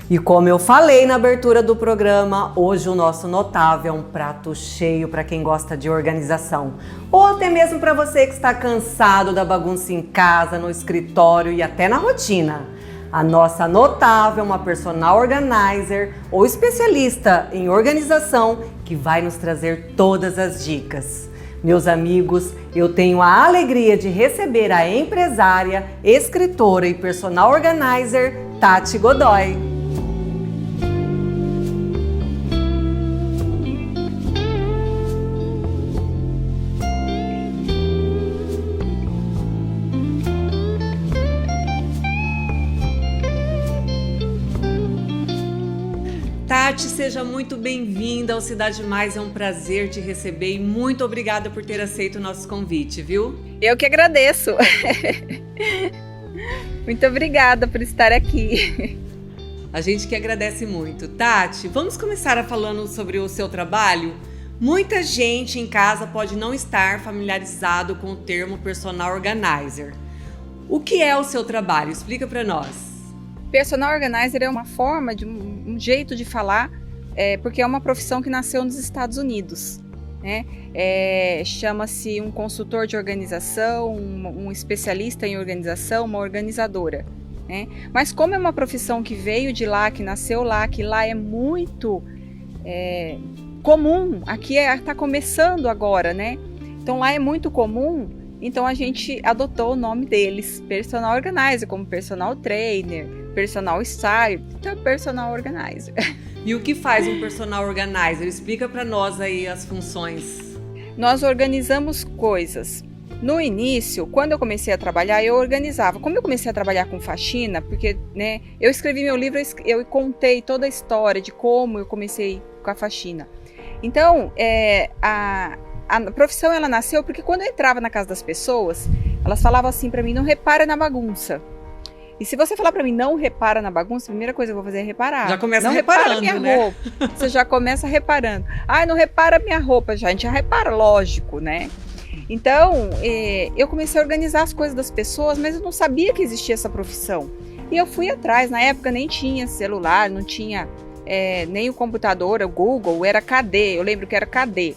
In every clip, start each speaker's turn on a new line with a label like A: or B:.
A: E como eu falei na abertura do programa, hoje o nosso notável é um prato cheio para quem gosta de organização. Ou até mesmo para você que está cansado da bagunça em casa, no escritório e até na rotina. A nossa notável é uma personal organizer ou especialista em organização que vai nos trazer todas as dicas. Meus amigos, eu tenho a alegria de receber a empresária, escritora e personal organizer Tati Godoy. Tati, seja muito bem-vinda ao Cidade Mais, é um prazer te receber e muito obrigada por ter aceito o nosso convite, viu?
B: Eu que agradeço. Muito obrigada por estar aqui.
A: A gente que agradece muito. Tati, vamos começar falando sobre o seu trabalho? Muita gente em casa pode não estar familiarizado com o termo personal organizer. O que é o seu trabalho? Explica para nós.
B: Personal organizer é uma forma, um jeito de falar, porque é uma profissão que nasceu nos Estados Unidos, né? Chama-se um consultor de organização, um especialista em organização, uma organizadora, né? Mas como é uma profissão que veio de lá, que nasceu lá, que lá é muito comum, aqui está começando agora, né? Então lá é muito comum, então a gente adotou o nome deles, personal organizer, como personal trainer, personal style, então personal organizer.
A: E o que faz um personal organizer? Explica para nós aí as funções.
B: Nós organizamos coisas. No início, quando eu comecei a trabalhar, eu organizava. Como eu comecei a trabalhar com faxina, porque, né, eu escrevi meu livro, eu contei toda a história de como eu comecei com a faxina. Então, a profissão ela nasceu porque quando eu entrava na casa das pessoas, elas falavam assim para mim: não repara na bagunça. E se você falar pra mim, não repara na bagunça, a primeira coisa que eu vou fazer é reparar.
A: Já começa
B: não
A: reparando,
B: repara minha
A: né?
B: roupa. Você já começa reparando. Não repara minha roupa. A gente já repara, lógico, né? Então, eu comecei a organizar as coisas das pessoas, mas eu não sabia que existia essa profissão. E eu fui atrás. Na época nem tinha celular, não tinha nem o computador, o Google, era KD. Eu lembro que era KD.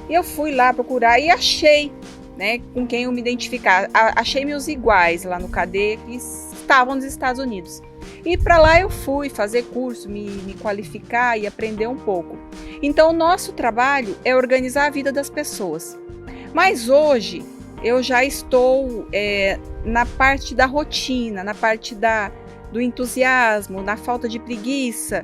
B: E eu fui lá procurar e achei, né, com quem eu me identificar. Achei meus iguais lá no KD, que estavam nos Estados Unidos. E para lá eu fui fazer curso, me qualificar e aprender um pouco. Então o nosso trabalho é organizar a vida das pessoas. Mas hoje eu já estou na parte da rotina, na parte do entusiasmo, na falta de preguiça,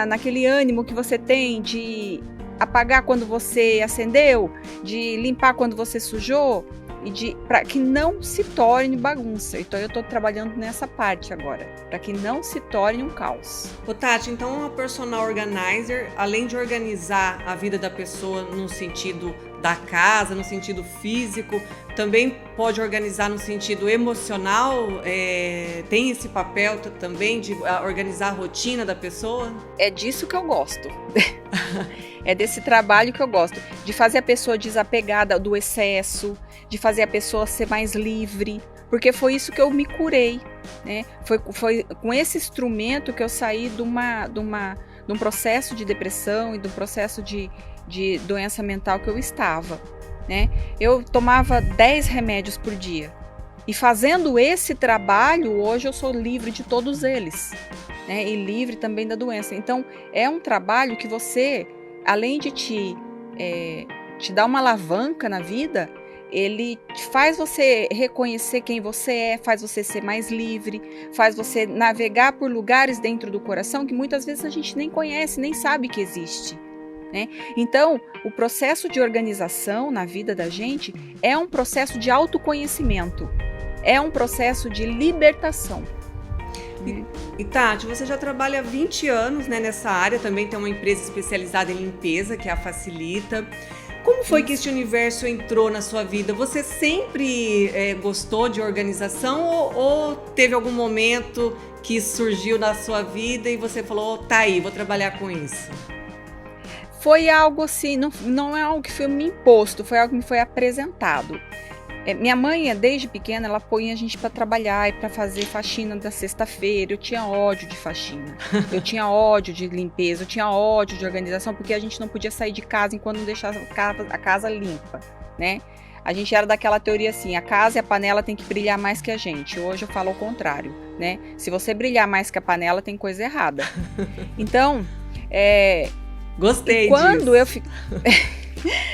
B: naquele ânimo que você tem de apagar quando você acendeu, de limpar quando você sujou, e para que não se torne bagunça. Então eu estou trabalhando nessa parte agora, para que não se torne um caos.
A: Ô Tati, então a personal organizer, além de organizar a vida da pessoa no sentido da casa, no sentido físico, também pode organizar no sentido emocional? Tem esse papel também de organizar a rotina da pessoa?
B: É disso que eu gosto. É desse trabalho que eu gosto, de fazer a pessoa desapegada do excesso, de fazer a pessoa ser mais livre, porque foi isso que eu me curei, né? Foi com esse instrumento que eu saí de um processo de depressão e do processo de doença mental que eu estava, né? Eu tomava 10 remédios por dia e fazendo esse trabalho, hoje eu sou livre de todos eles, né? E livre também da doença. Então é um trabalho que você, além de te dar uma alavanca na vida, ele faz você reconhecer quem você é, faz você ser mais livre, faz você navegar por lugares dentro do coração que muitas vezes a gente nem conhece, nem sabe que existe, né? Então, o processo de organização na vida da gente é um processo de autoconhecimento, é um processo de libertação.
A: E Tati, você já trabalha há 20 anos, né, nessa área, também tem uma empresa especializada em limpeza, que é a Facilita. Como foi que esse universo entrou na sua vida? Você sempre gostou de organização ou teve algum momento que surgiu na sua vida e você falou, tá aí, vou trabalhar com isso?
B: Foi algo assim, não é algo que foi me imposto, foi algo que me foi apresentado. Minha mãe, desde pequena, ela põe a gente para trabalhar e para fazer faxina da sexta-feira. Eu tinha ódio de faxina, eu tinha ódio de limpeza, eu tinha ódio de organização, porque a gente não podia sair de casa enquanto não deixava a casa limpa, né? A gente era daquela teoria assim, a casa e a panela tem que brilhar mais que a gente. Hoje eu falo o contrário, né? Se você brilhar mais que a panela, tem coisa errada. Então,
A: gostei
B: disso.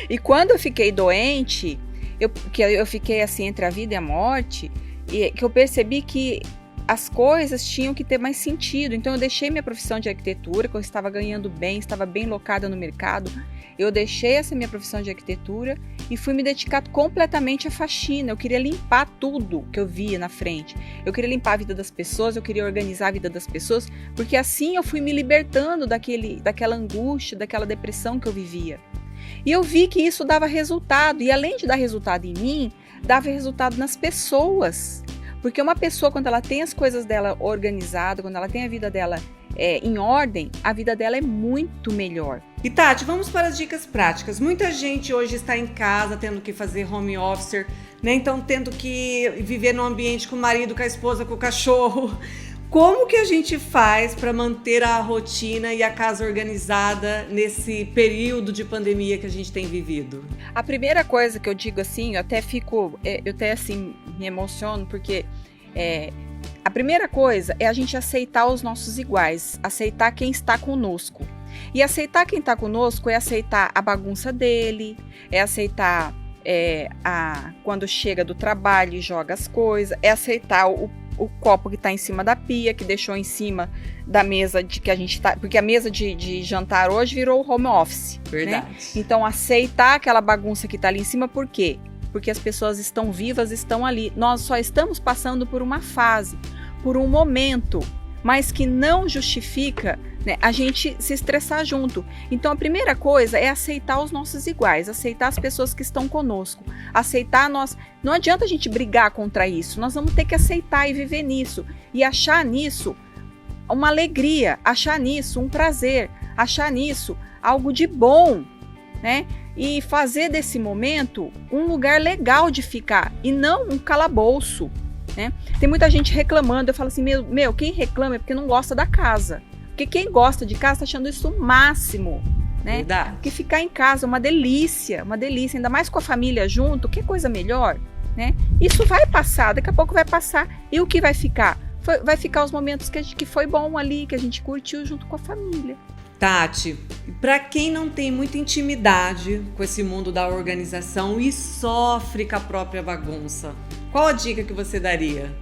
B: E quando eu fiquei doente, eu fiquei assim entre a vida e a morte, e que eu percebi que as coisas tinham que ter mais sentido. Então eu deixei minha profissão de arquitetura, que eu estava ganhando bem, estava bem locada no mercado. Eu deixei essa minha profissão de arquitetura e fui me dedicar completamente à faxina. Eu queria limpar tudo que eu via na frente. Eu queria limpar a vida das pessoas, eu queria organizar a vida das pessoas, porque assim eu fui me libertando daquela angústia, daquela depressão que eu vivia. E eu vi que isso dava resultado, e além de dar resultado em mim, dava resultado nas pessoas. Porque uma pessoa, quando ela tem as coisas dela organizadas, quando ela tem a vida dela em ordem, a vida dela é muito melhor.
A: E Tati, vamos para as dicas práticas. Muita gente hoje está em casa, tendo que fazer home office, né? Então tendo que viver num ambiente com o marido, com a esposa, com o cachorro. Como que a gente faz para manter a rotina e a casa organizada nesse período de pandemia que a gente tem vivido?
B: A primeira coisa que eu digo assim, eu até assim me emociono, porque a primeira coisa é a gente aceitar os nossos iguais, aceitar quem está conosco. E aceitar quem está conosco é aceitar a bagunça dele, é aceitar quando chega do trabalho e joga as coisas, é aceitar o copo que está em cima da pia, que deixou em cima da mesa que a gente tá, porque a mesa de jantar hoje virou home office.
A: Verdade.
B: Né? Então aceitar aquela bagunça que está ali em cima, por quê? Porque as pessoas estão vivas, estão ali. Nós só estamos passando por uma fase, por um momento, mas que não justifica, né, a gente se estressar junto. Então a primeira coisa é aceitar os nossos iguais, aceitar as pessoas que estão conosco, aceitar nós. Não adianta a gente brigar contra isso, nós vamos ter que aceitar e viver nisso, e achar nisso uma alegria, achar nisso um prazer, achar nisso algo de bom, né? E fazer desse momento um lugar legal de ficar e não um calabouço, né? Tem muita gente reclamando, eu falo assim, meu, quem reclama é porque não gosta da casa. Porque quem gosta de casa está achando isso o máximo, né?
A: Verdade.
B: Porque ficar em casa é uma delícia, ainda mais com a família junto, que coisa melhor, né? Isso vai passar, daqui a pouco vai passar. E o que vai ficar? Vai ficar os momentos que foi bom ali, que a gente curtiu junto com a família.
A: Tati, para quem não tem muita intimidade com esse mundo da organização e sofre com a própria bagunça, qual a dica que você daria?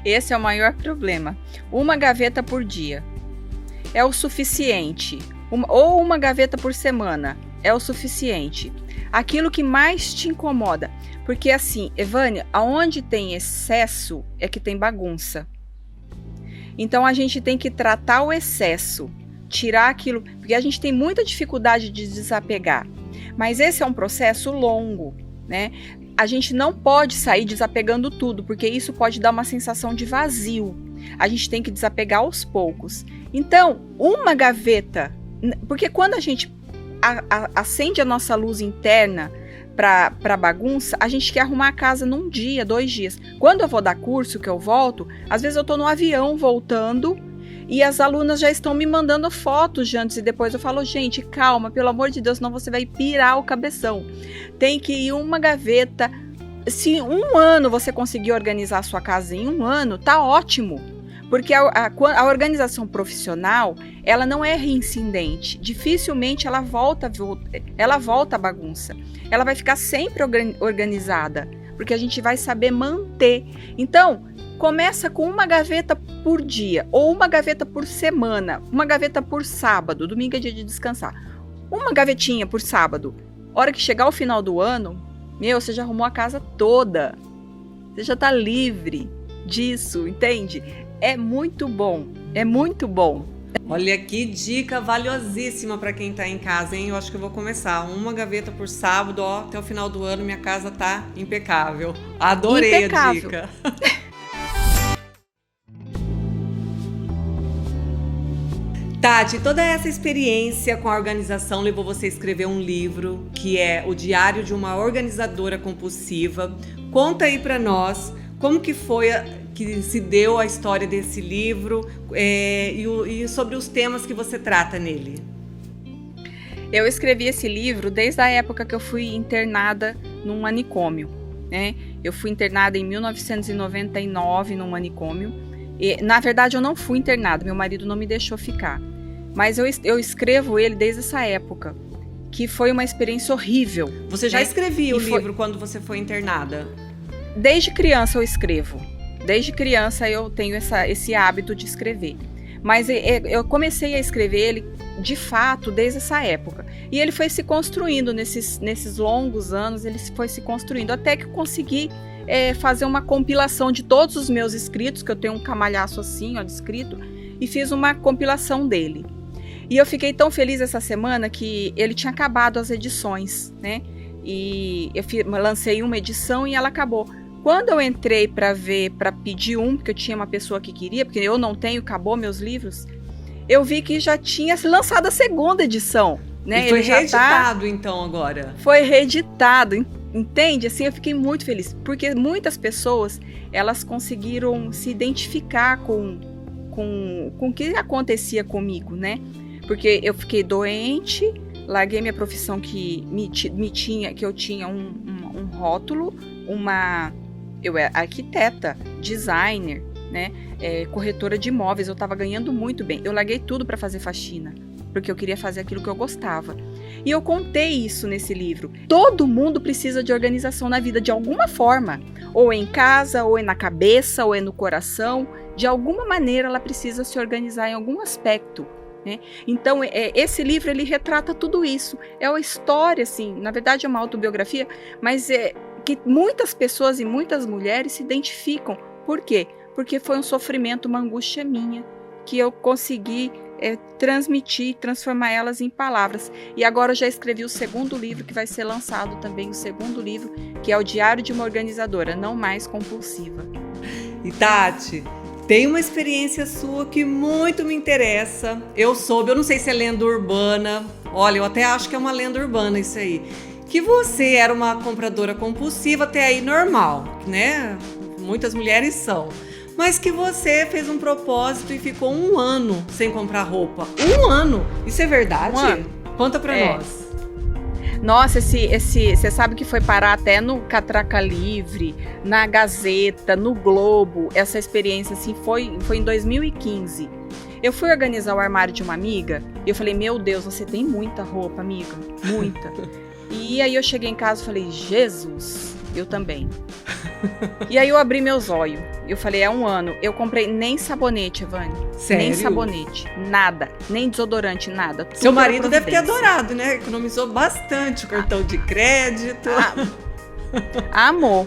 B: Esse é o maior problema. Uma gaveta por dia é o suficiente. Ou uma gaveta por semana é o suficiente. Aquilo que mais te incomoda. Porque assim, Evânia, aonde tem excesso é que tem bagunça. Então a gente tem que tratar o excesso. Tirar aquilo, porque a gente tem muita dificuldade de desapegar. Mas esse é um processo longo, né? A gente não pode sair desapegando tudo, porque isso pode dar uma sensação de vazio. A gente tem que desapegar aos poucos. Então, uma gaveta, porque quando a gente acende a nossa luz interna para bagunça, a gente quer arrumar a casa num dia, 2 dias. Quando eu vou dar curso, que eu volto, às vezes eu estou no avião voltando e as alunas já estão me mandando fotos de antes e depois. Eu falo, gente, calma, pelo amor de Deus, senão você vai pirar o cabeção. Tem que ir uma gaveta. Se 1 ano você conseguir organizar a sua casa em 1 ano, tá ótimo. Porque a organização profissional, ela não é reincidente. Dificilmente ela volta à bagunça. Ela vai ficar sempre organizada, porque a gente vai saber manter. Então, começa com uma gaveta por dia, ou uma gaveta por semana, uma gaveta por sábado, domingo é dia de descansar. Uma gavetinha por sábado. Hora que chegar o final do ano, você já arrumou a casa toda. Você já tá livre disso, entende? É muito bom, é muito bom.
A: Olha que dica valiosíssima para quem tá em casa, hein? Eu acho que eu vou começar. Uma gaveta por sábado, até o final do ano minha casa tá impecável. Adorei a dica. Tati, toda essa experiência com a organização levou você a escrever um livro que é O Diário de uma Organizadora Compulsiva. Conta aí pra nós como que foi que se deu a história desse livro e sobre os temas que você trata nele.
B: Eu escrevi esse livro desde a época que eu fui internada num manicômio, né? Eu fui internada em 1999 num manicômio. E, na verdade, eu não fui internada, meu marido não me deixou ficar. Mas eu escrevo ele desde essa época, que foi uma experiência horrível.
A: Você já escrevia o livro quando você foi internada?
B: Desde criança eu escrevo. Desde criança eu tenho esse hábito de escrever. Mas eu comecei a escrever ele, de fato, desde essa época. E ele foi se construindo nesses longos anos, ele foi se construindo, até que eu consegui fazer uma compilação de todos os meus escritos, que eu tenho um camalhaço assim, ó, de escrito, e fiz uma compilação dele. E eu fiquei tão feliz essa semana que ele tinha acabado as edições, né? E eu lancei uma edição e ela acabou. Quando eu entrei para pedir porque eu tinha uma pessoa que queria, porque eu não tenho, acabou meus livros, eu vi que já tinha lançado a segunda edição, né?
A: E foi reeditado então agora? Foi reeditado,
B: entende? Assim, eu fiquei muito feliz, porque muitas pessoas, elas conseguiram se identificar com o que acontecia comigo, né? Porque eu fiquei doente, larguei minha profissão que eu tinha um rótulo, eu era arquiteta, designer, né? Corretora de imóveis, eu estava ganhando muito bem. Eu larguei tudo para fazer faxina, porque eu queria fazer aquilo que eu gostava. E eu contei isso nesse livro. Todo mundo precisa de organização na vida, de alguma forma. Ou é em casa, ou é na cabeça, ou é no coração. De alguma maneira ela precisa se organizar em algum aspecto, né? Então, esse livro, ele retrata tudo isso. É uma história, assim, na verdade é uma autobiografia, mas que muitas pessoas e muitas mulheres se identificam. Por quê? Porque foi um sofrimento, uma angústia minha, que eu consegui transmitir, transformar elas em palavras. E agora eu já escrevi o segundo livro, que vai ser lançado também, o segundo livro, que é O Diário de uma Organizadora, Não Mais Compulsiva.
A: E Tati, tem uma experiência sua que muito me interessa. Eu não sei se é lenda urbana, olha, eu até acho que é uma lenda urbana isso aí, que você era uma compradora compulsiva, até aí normal, né? Muitas mulheres são. Mas que você fez um propósito e ficou 1 ano sem comprar roupa. 1 ano! Isso é verdade?
B: 1 ano.
A: Conta pra nós.
B: Nossa, você sabe que foi parar até no Catraca Livre, na Gazeta, no Globo. Essa experiência assim foi em 2015. Eu fui organizar o armário de uma amiga e eu falei, meu Deus, você tem muita roupa, amiga, muita. E aí eu cheguei em casa e falei, Jesus, eu também. E aí eu abri meus olhos. Eu falei, 1 ano. Eu comprei nem sabonete, Evane.
A: Sério? Nem
B: sabonete, nada. Nem desodorante, nada.
A: Seu marido deve ter adorado, né? Economizou bastante o cartão de crédito.
B: Amor.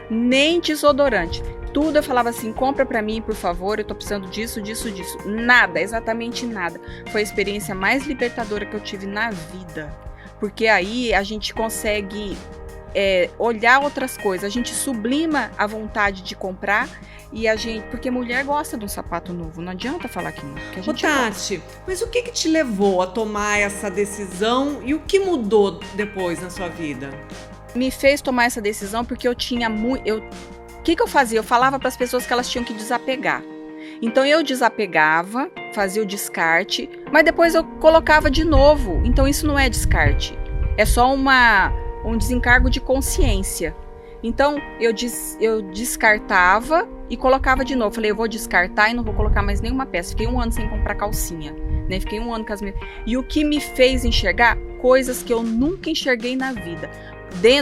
B: Nem desodorante. Tudo eu falava assim, compra pra mim, por favor, eu tô precisando disso. Nada, exatamente nada. Foi a experiência mais libertadora que eu tive na vida. Porque aí a gente consegue olhar outras coisas, a gente sublima a vontade de comprar e porque mulher gosta de um sapato novo, não adianta falar que não. Que a gente
A: Tati, mas o que te levou a tomar essa decisão e o que mudou depois na sua vida?
B: Me fez tomar essa decisão porque eu tinha muito... O que eu fazia? Eu falava para as pessoas que elas tinham que desapegar. Então eu desapegava, fazia o descarte, mas depois eu colocava de novo. Então isso não é descarte, é só um desencargo de consciência. Então eu descartava e colocava de novo. Falei, eu vou descartar e não vou colocar mais nenhuma peça. Fiquei 1 ano sem comprar calcinha, né? Fiquei 1 ano com as minhas... E o que me fez enxergar coisas que eu nunca enxerguei na vida,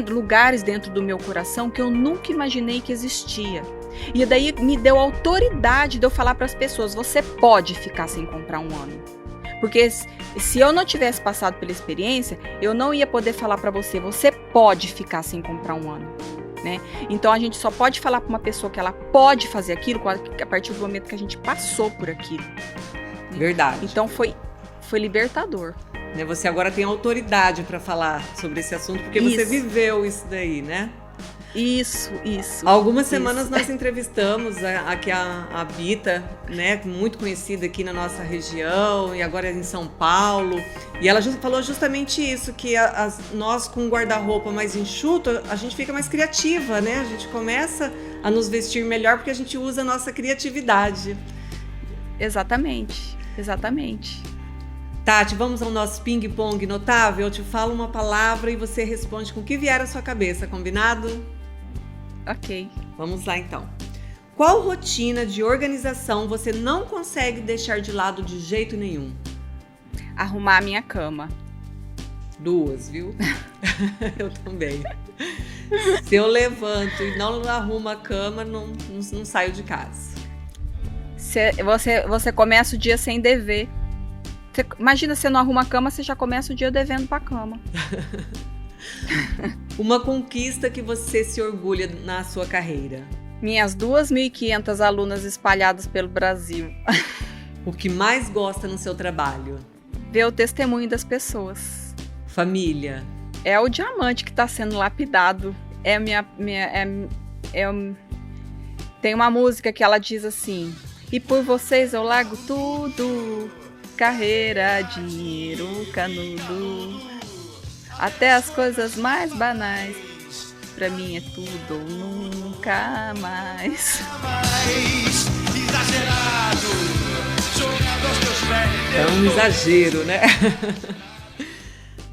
B: lugares dentro do meu coração que eu nunca imaginei que existia. E daí me deu autoridade de eu falar para as pessoas, você pode ficar sem comprar 1 ano. Porque se eu não tivesse passado pela experiência, eu não ia poder falar para você pode ficar sem comprar 1 ano, né? Então a gente só pode falar para uma pessoa que ela pode fazer aquilo a partir do momento que a gente passou por aquilo.
A: Verdade.
B: Então foi libertador.
A: Você agora tem autoridade para falar sobre esse assunto, porque você viveu isso daí, né?
B: Isso.
A: Algumas semanas nós entrevistamos aqui a Bita, né, muito conhecida aqui na nossa região e agora em São Paulo. E ela falou justamente isso, que nós com um guarda-roupa mais enxuto, a gente fica mais criativa, né? A gente começa a nos vestir melhor porque a gente usa a nossa criatividade.
B: Exatamente.
A: Tati, vamos ao nosso ping-pong notável? Eu te falo uma palavra e você responde com o que vier à sua cabeça, combinado?
B: Ok.
A: Vamos lá então. Qual rotina de organização você não consegue deixar de lado de jeito nenhum?
B: Arrumar a minha cama.
A: 2, viu? Eu também. Se eu levanto e não arrumo a cama, não saio de casa.
B: Você começa o dia sem dever. Imagina, você não arruma a cama, você já começa o dia devendo pra cama.
A: Uma conquista que você se orgulha na sua carreira?
B: Minhas 2.500 alunas espalhadas pelo Brasil.
A: O que mais gosta no seu trabalho?
B: Ver o testemunho das pessoas.
A: Família?
B: É o diamante que está sendo lapidado. Tem uma música que ela diz assim: e por vocês eu largo tudo, carreira, dinheiro, canudo. Até as coisas mais banais, pra mim é tudo ou nunca mais.
A: É um exagero, né?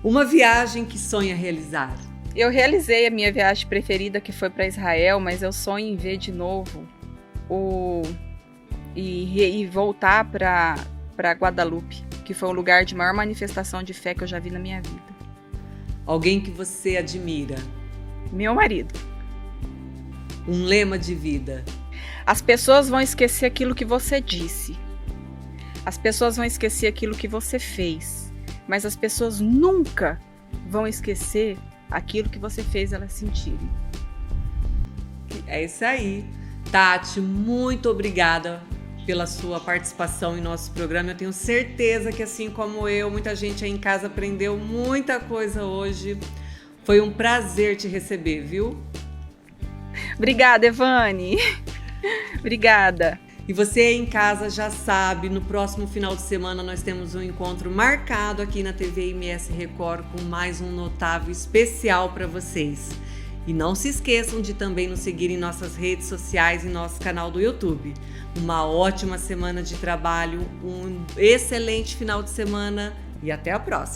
A: Uma viagem que sonha realizar?
B: Eu realizei a minha viagem preferida, que foi para Israel, mas eu sonho em ver de novo e voltar para Guadalupe, que foi o lugar de maior manifestação de fé que eu já vi na minha vida.
A: Alguém que você admira?
B: Meu marido.
A: Um lema de vida?
B: As pessoas vão esquecer aquilo que você disse. As pessoas vão esquecer aquilo que você fez. Mas as pessoas nunca vão esquecer aquilo que você fez elas sentirem.
A: É isso aí. Tati, muito obrigada pela sua participação em nosso programa. Eu tenho certeza que, assim como eu, muita gente aí em casa aprendeu muita coisa hoje. Foi um prazer te receber, viu?
B: Obrigada, Evane. Obrigada.
A: E você aí em casa já sabe, no próximo final de semana nós temos um encontro marcado aqui na TV MS Record com mais um notável especial para vocês. E não se esqueçam de também nos seguir em nossas redes sociais e nosso canal do YouTube. Uma ótima semana de trabalho, um excelente final de semana e até a próxima!